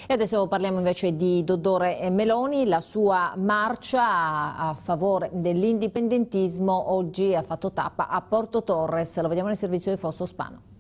E adesso parliamo invece di Dodore Meloni. La sua marcia a favore dell'indipendentismo oggi ha fatto tappa a Porto Torres. Lo vediamo nel servizio di Fausto Spano.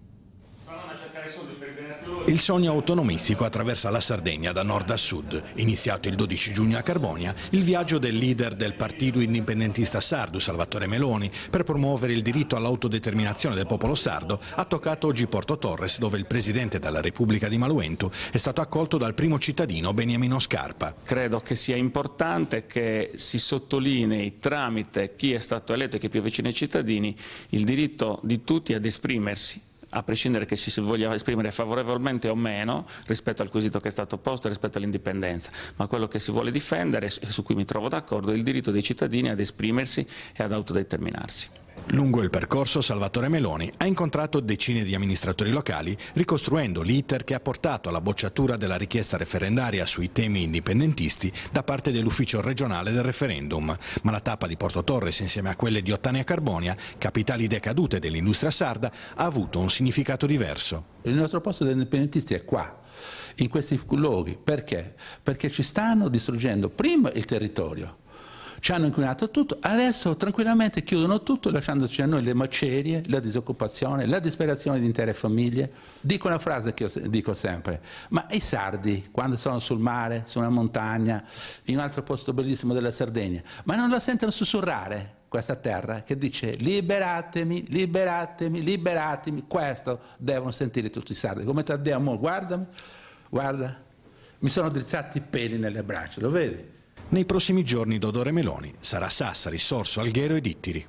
Il sogno autonomistico attraversa la Sardegna da nord a sud. Iniziato il 12 giugno a Carbonia, il viaggio del leader del partito indipendentista sardo, Salvatore Meloni, per promuovere il diritto all'autodeterminazione del popolo sardo, ha toccato oggi Porto Torres, dove il presidente della Repubblica di Maluentu è stato accolto dal primo cittadino Beniamino Scarpa. Credo che sia importante che si sottolinei tramite chi è stato eletto e chi è più vicino ai cittadini il diritto di tutti ad esprimersi, a prescindere che ci si voglia esprimere favorevolmente o meno rispetto al quesito che è stato posto, rispetto all'indipendenza, ma quello che si vuole difendere, e su cui mi trovo d'accordo, è il diritto dei cittadini ad esprimersi e ad autodeterminarsi. Lungo il percorso Salvatore Meloni ha incontrato decine di amministratori locali, ricostruendo l'iter che ha portato alla bocciatura della richiesta referendaria sui temi indipendentisti da parte dell'ufficio regionale del referendum. Ma la tappa di Porto Torres, insieme a quelle di Ottana e Carbonia, capitali decadute dell'industria sarda, ha avuto un significato diverso. Il nostro posto degli indipendentisti è qua, in questi luoghi. Perché? Perché ci stanno distruggendo prima il territorio. Ci hanno inquinato tutto, adesso tranquillamente chiudono tutto lasciandoci a noi le macerie, la disoccupazione, la disperazione di intere famiglie. Dico una frase che io dico sempre, ma i sardi quando sono sul mare, su una montagna, in un altro posto bellissimo della Sardegna, ma non la sentono sussurrare questa terra che dice liberatemi, liberatemi, liberatemi, questo devono sentire tutti i sardi. Come ti diamo, guardami, guarda, mi sono drizzati i peli nelle braccia, lo vedi? Nei prossimi giorni Dodore Meloni sarà a Sassari, Sorso, Alghero ed Ittiri.